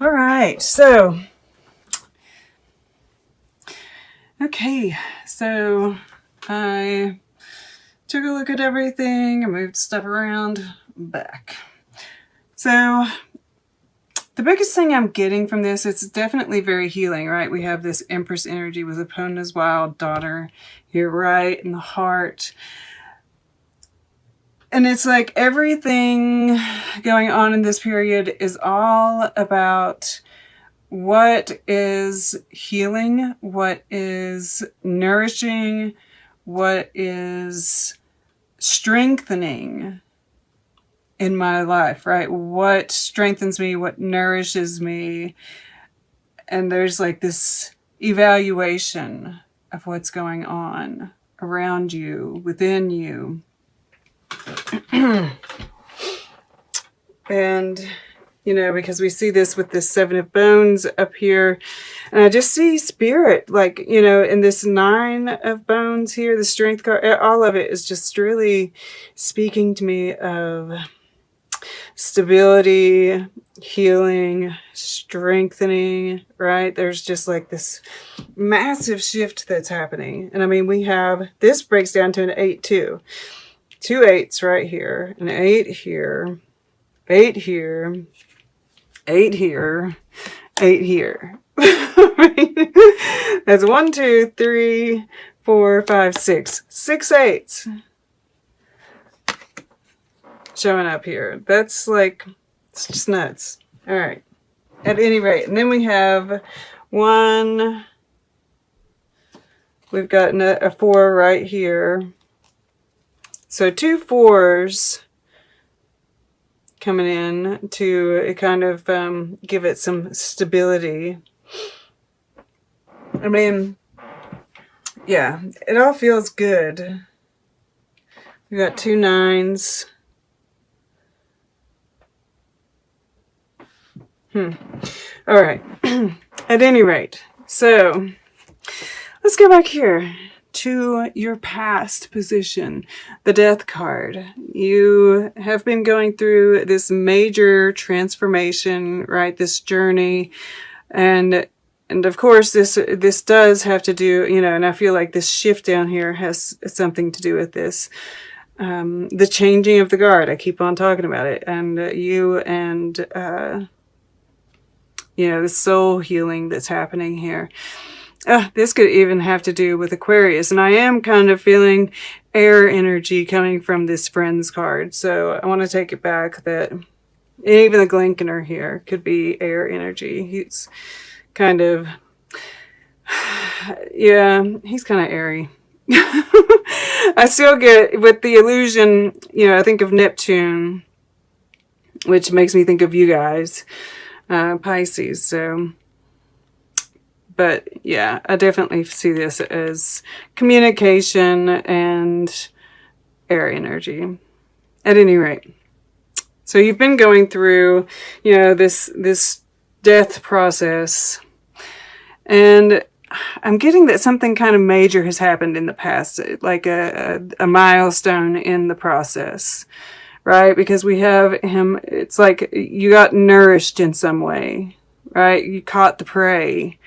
All right, so, okay, so I took a look at everything, I moved stuff around, back. So the biggest thing I'm getting from this, it's definitely very healing, right? We have this Empress energy with Epona's wild daughter here right in the heart. And it's like everything going on in this period is all about what is healing, what is nourishing, what is strengthening in my life, right? What strengthens me, what nourishes me. And there's like this evaluation of what's going on around you, within you. And, you know, because we see this with this Seven of Bones up here. And I just see spirit, like, you know, in this Nine of Bones here, the Strength card, all of it is just really speaking to me of stability, healing, strengthening, right? There's just like this massive shift that's happening. And I mean, we have, this breaks down to an 8 too. 2 8s right here, an 8 here, 8 here, 8 here, 8 here. That's 1, 2, 3, 4, 5, 6. 6 8s showing up here. That's like, it's just nuts. All right. At any rate, and then we have 1. We've got a 4 right here. So 2 4s coming in to kind of give it some stability. I mean, yeah, it all feels good. We got 2 9s. All right. At any rate, so let's go back here to your past position, the Death card. You have been going through this major transformation, right? This journey. And of course, this does have to do, you know, and I feel like this shift down here has something to do with this. The changing of the guard. I keep on talking about it. And you and, you know, the soul healing that's happening here. This could even have to do with Aquarius. And I am kind of feeling air energy coming from this Friends card. So I want to take it back that even the Glenkener here could be air energy. He's kind of, yeah, he's kind of airy. I still get, with the illusion, you know, I think of Neptune, which makes me think of you guys, Pisces. So... but yeah, I definitely see this as communication and air energy. At any rate. So you've been going through, you know, this death process. And I'm getting that something kind of major has happened in the past. Like a milestone in the process. Right? Because we have him, it's like you got nourished in some way. Right? You caught the prey.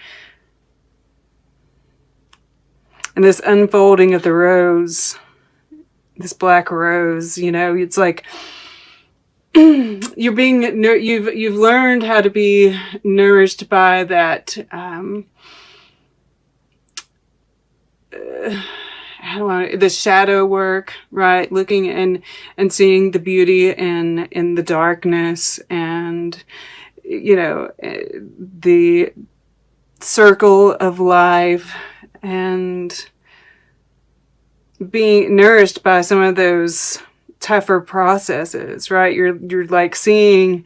And this unfolding of the rose, this black rose, you know, it's like you're being, you've learned how to be nourished by that, the shadow work, right? Looking and seeing the beauty in the darkness, and, you know, the circle of life. And being nourished by some of those tougher processes, right? You're like seeing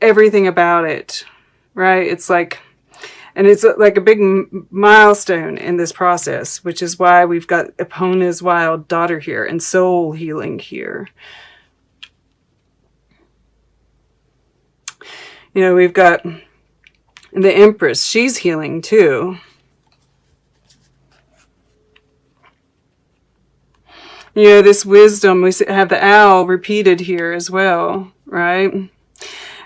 everything about it, right? It's like, and it's like a big milestone in this process, which is why we've got Epona's wild daughter here and soul healing here. You know, we've got the Empress. She's healing too. You know, this wisdom, we have the owl repeated here as well, right?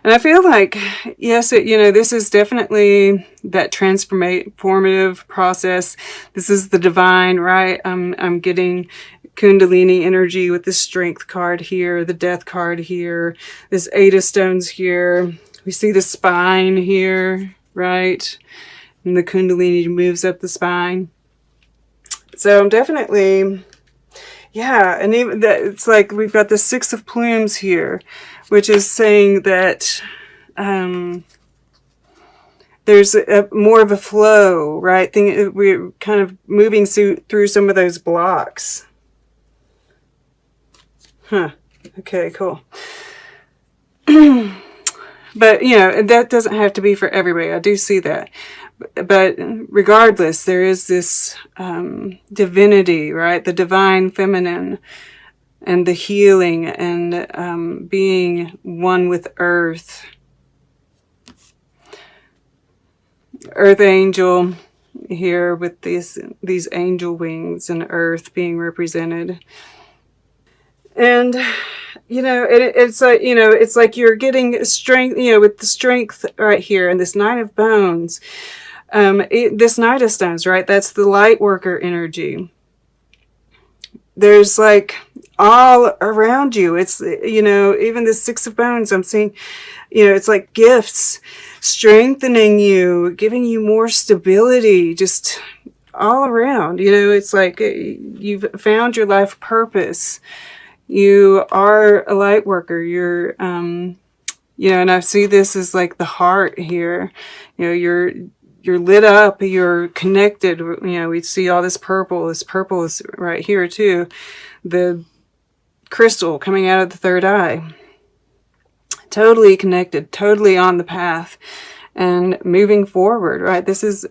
And I feel like, yes, this is definitely that transformative process. This is the divine, right? I'm getting Kundalini energy with the Strength card here, the Death card here, this Eight of Stones here. We see the spine here, right? And the Kundalini moves up the spine. So I'm definitely, yeah, and even that, it's like we've got the Six of Plumes here, which is saying that there's more of a flow, right? We're kind of moving through some of those blocks. Huh. Okay, cool. But, that doesn't have to be for everybody. I do see that. But regardless, there is this divinity, right? The divine feminine and the healing and being one with earth. Earth angel here with these angel wings and earth being represented. And it's like, it's like you're getting strength, with the Strength right here and this Nine of Bones. This Knight of Stones, right? That's the light worker energy. There's like all around you. It's, even the Six of Bones, I'm seeing, it's like gifts strengthening you, giving you more stability, just all around. It's like you've found your life purpose. You are a light worker. You're, and I see this as like the heart here. You're lit up. You're connected. We see all this purple. This purple is right here too. The crystal coming out of the third eye. Totally connected. Totally on the path and moving forward, right? This is,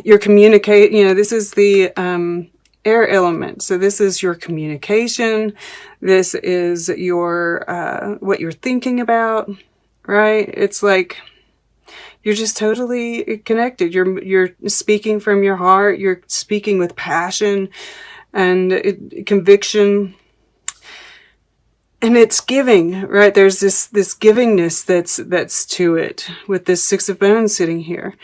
your communicate, this is the, air element. So this is your communication. This is your, what you're thinking about, right? It's like, you're just totally connected. You're speaking from your heart. You're speaking with passion and conviction. And it's giving, right? There's this givingness that's to it with this Six of Bones sitting here.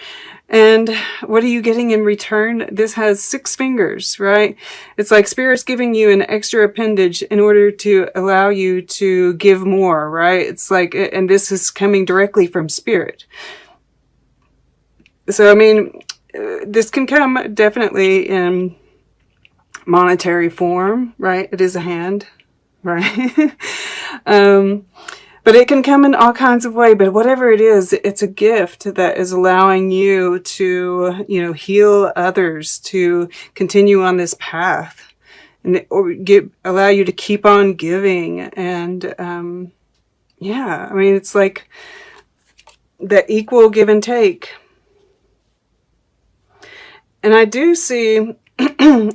And what are you getting in return? This has 6 fingers, right? It's like Spirit's giving you an extra appendage in order to allow you to give more, right? It's like, and this is coming directly from Spirit. So, I mean, this can come definitely in monetary form, right? It is a hand, right? But it can come in all kinds of ways. But whatever it is, it's a gift that is allowing you to, heal others, to continue on this path, and allow you to keep on giving. And yeah, I mean, it's like the equal give and take. And I do see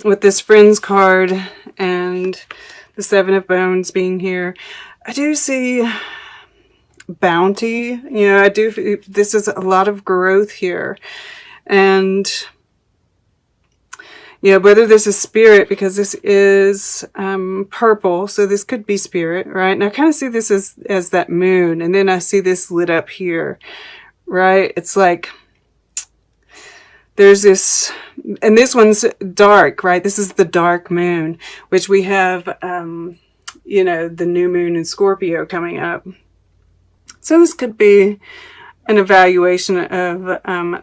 with this Friends card and the Seven of Bones being here, I do see bounty. This is a lot of growth here. And whether this is Spirit, because this is purple, so this could be Spirit, right? And I kind of see this as that moon, and then I see this lit up here, right? It's like there's this, and this one's dark, right? This is the dark moon, which we have, the new moon in Scorpio coming up. So this could be an evaluation of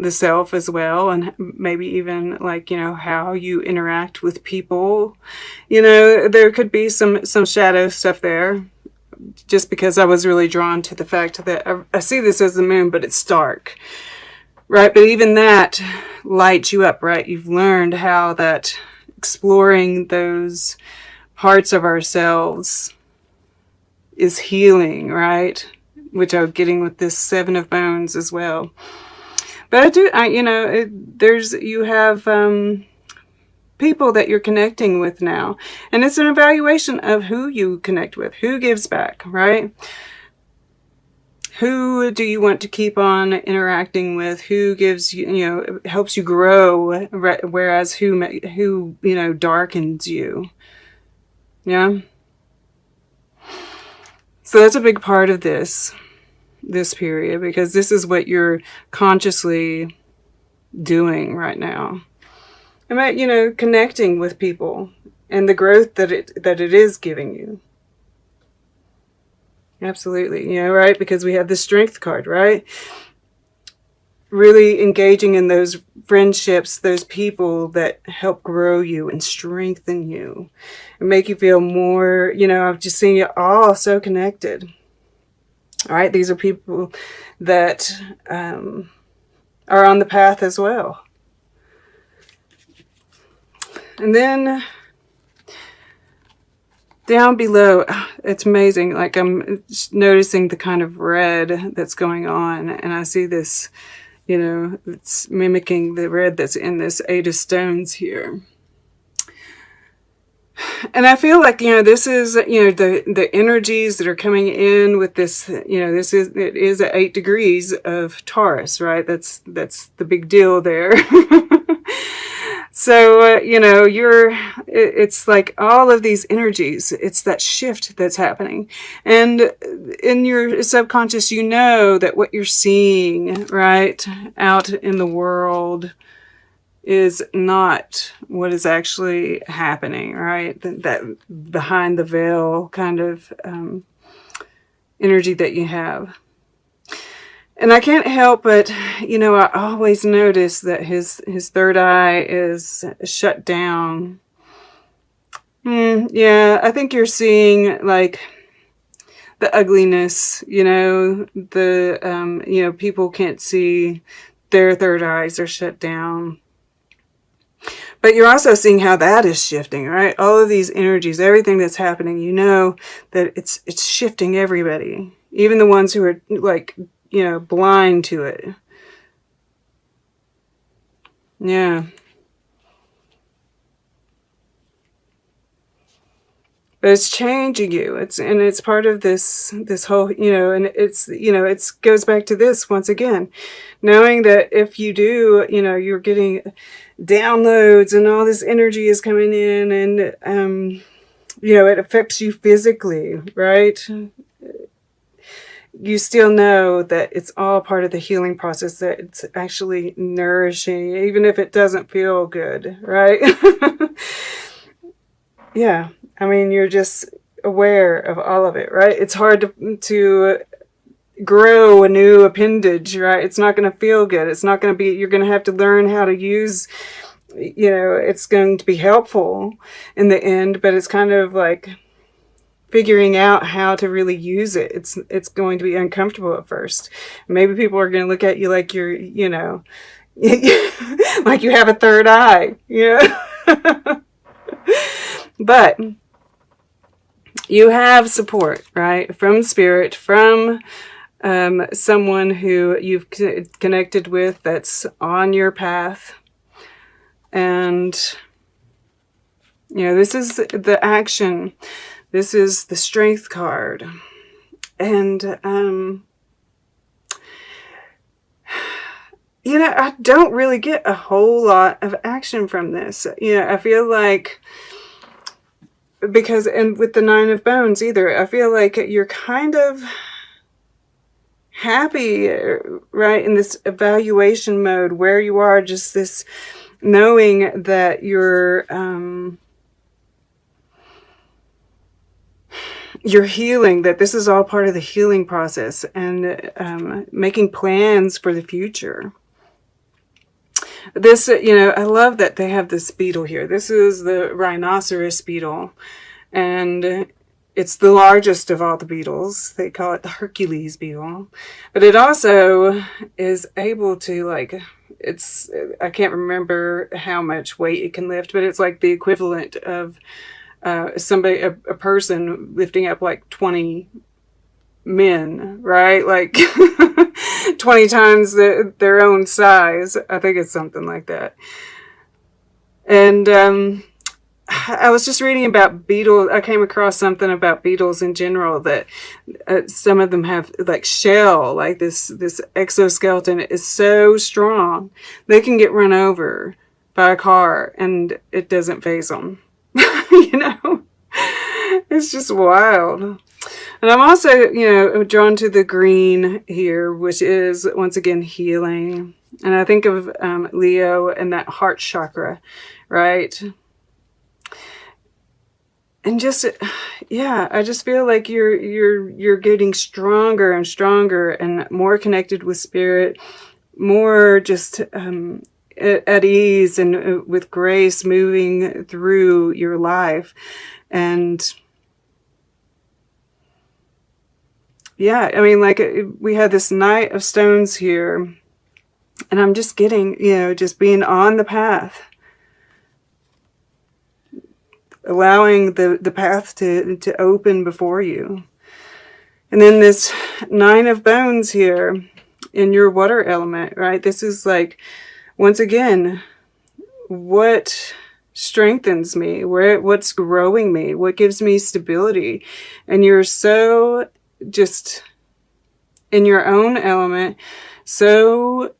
the self as well, and maybe even like, how you interact with people. There could be some shadow stuff there, just because I was really drawn to the fact that I see this as the moon, but it's dark, right? But even that lights you up, right? You've learned how that exploring those parts of ourselves is healing, right? Which I'm getting with this Seven of Bones as well. But you have people that you're connecting with now. And it's an evaluation of who you connect with, who gives back, right? Who do you want to keep on interacting with? Who gives you, helps you grow, whereas who darkens you. Yeah. So that's a big part of this period, because this is what you're consciously doing right now. About, you know, connecting with people and the growth that it is giving you. Absolutely, you know, right? Because we have the Strength card, right? Really engaging in those friendships, those people that help grow you and strengthen you and make you feel more, you know, I've just seen you all so connected. All right, these are people that are on the path as well. And then down below, it's amazing. Like, I'm noticing the kind of red that's going on, and I see this, you know, it's mimicking the red that's in this 8 of Stones here. And I feel like, you know, this is, you know, the energies that are coming in with this, you know, it is at 8 degrees of Taurus, right? That's the big deal there. So, you know, it's like all of these energies, it's that shift that's happening. And in your subconscious, you know that what you're seeing, right, out in the world is not what is actually happening, right? That behind the veil kind of energy that you have. And I can't help but, you know, I always notice that his third eye is shut down. Yeah, I think you're seeing, like, the ugliness, you know, you know, people can't see, their third eyes are shut down. But you're also seeing how that is shifting, right? All of these energies, everything that's happening, you know that it's shifting everybody. Even the ones who are, like, you know, blind to it. Yeah. But it's changing you. It's part of this whole, you know, and it's, you know, it goes back to this once again. Knowing that if you do, you know, you're getting downloads and all this energy is coming in, and you know, it affects you physically, right? You still know that it's all part of the healing process, that it's actually nourishing, even if it doesn't feel good, right? Yeah, I mean, you're just aware of all of it, right? It's hard to grow a new appendage, right? It's not going to feel good. It's not going to be, you're going to have to learn how to use, you know, it's going to be helpful in the end, but it's kind of like figuring out how to really use it. It's going to be uncomfortable at first. Maybe people are going to look at you like you're, you know, like you have a third eye, you know? But you have support, right? From spirit, from someone who you've connected with that's on your path. And, you know, this is the action. This is the Strength card. And, you know, I don't really get a whole lot of action from this. You know, I feel like, because, and with the 9 of Bones either, I feel like you're kind of happy, right, in this evaluation mode where you are, just this knowing that you're healing, that this is all part of the healing process, and making plans for the future. This, you know, I love that they have this beetle here. This is the rhinoceros beetle, and it's the largest of all the beetles. They call it the Hercules beetle. But it also is able to, like, it's, I can't remember how much weight it can lift, but it's like the equivalent of somebody, a person lifting up like 20 men, right? Like 20 times their own size. I think it's something like that. And I was just reading about beetles. I came across something about beetles in general, that some of them have like shell, like this exoskeleton is so strong they can get run over by a car and it doesn't faze them. You know, it's just wild. And I'm also, you know, drawn to the green here, which is, once again, healing. And I think of Leo and that heart chakra, right? And just, yeah, I just feel like you're getting stronger and stronger and more connected with spirit, more just at ease and with grace moving through your life. And yeah, I mean, like we had this Knight of Stones here, and I'm just getting, you know, just being on the path, allowing the path to open before you. And then this Nine of Bones here in your water element, right? This is like, once again, what strengthens me, what's growing me, what gives me stability. And you're so just in your own element, so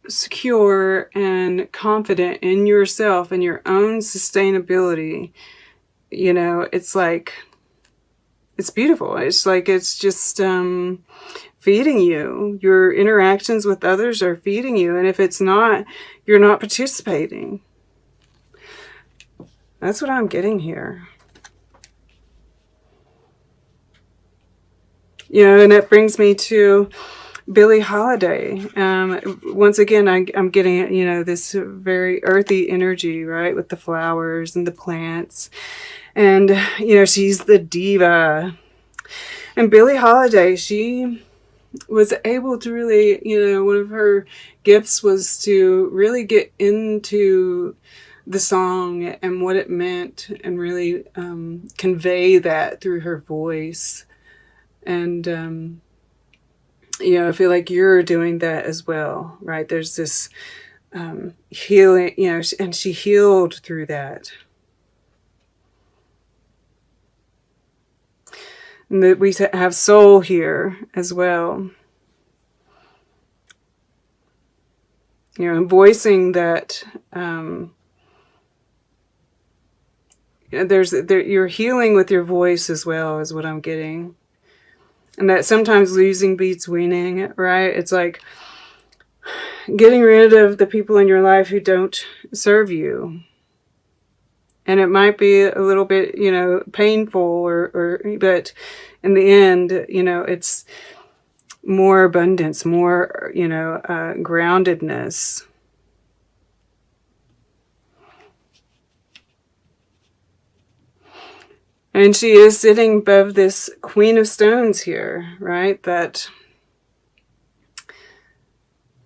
secure and confident in yourself and your own sustainability. You know, it's like, it's beautiful. It's like, it's just feeding you. Your interactions with others are feeding you. And if it's not, you're not participating. That's what I'm getting here. You know, and that brings me to Billie Holiday. Once again, I'm getting, you know, this very earthy energy, right? With the flowers and the plants. And, you know, she's the diva. And Billie Holiday, she was able to really, you know, one of her gifts was to really get into the song and what it meant and really convey that through her voice. And, you know, I feel like you're doing that as well, right? There's this healing, you know, and she healed through that. And that we have soul here as well. You know, voicing that you're healing with your voice as well, is what I'm getting. And that sometimes losing beats winning, right? It's like getting rid of the people in your life who don't serve you. And it might be a little bit, you know, painful, but in the end, you know, it's more abundance, more, you know, groundedness. And she is sitting above this Queen of Stones here, right? That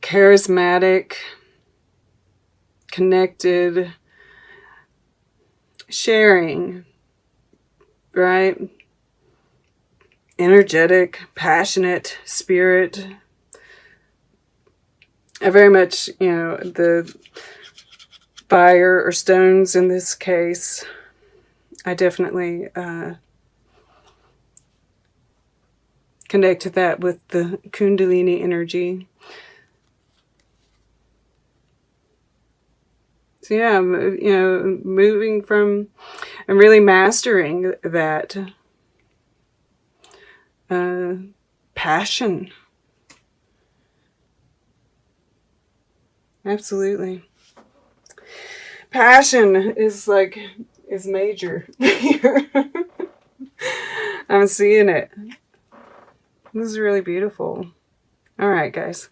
charismatic, connected, sharing, right? Energetic, passionate spirit. I very much, you know, the fire or stones in this case, I definitely connect to that with the Kundalini energy. So yeah, you know, moving from and really mastering that passion. Absolutely. Passion is major here. I'm seeing it. This is really beautiful. All right, guys.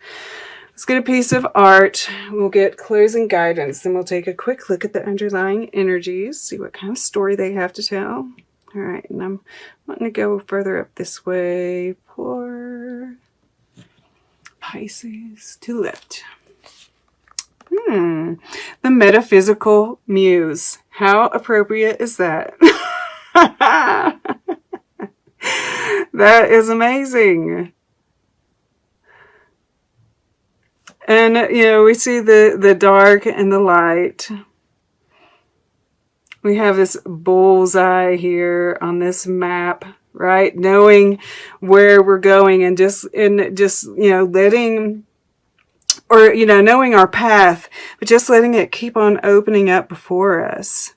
Let's get a piece of art. We'll get closing guidance. Then we'll take a quick look at the underlying energies, see what kind of story they have to tell. All right, and I'm wanting to go further up this way for Pisces to the left. The metaphysical muse. How appropriate is that? That is amazing. And, you know, we see the dark and the light. We have this bullseye here on this map, right? Knowing where we're going and just, you know, letting, or, you know, knowing our path, but just letting it keep on opening up before us.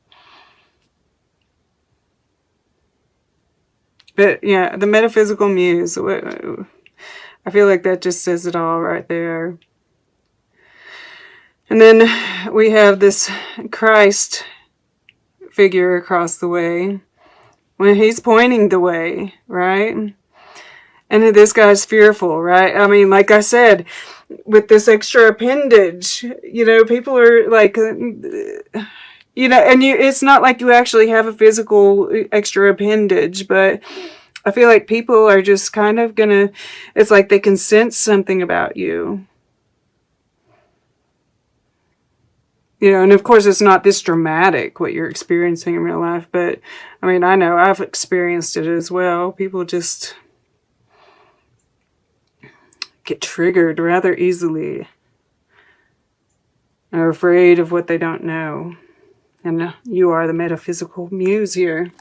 But yeah, the metaphysical muse. I feel like that just says it all right there. And then we have this Christ figure across the way when he's pointing the way, right? And this guy's fearful, right? I mean, like I said, with this extra appendage, you know, people are like, you know, and it's not like you actually have a physical extra appendage, but I feel like people are just kind of gonna, it's like they can sense something about you. You know, and of course it's not this dramatic what you're experiencing in real life, but I mean, I know I've experienced it as well. People just get triggered rather easily and are afraid of what they don't know. And you are the metaphysical muse here.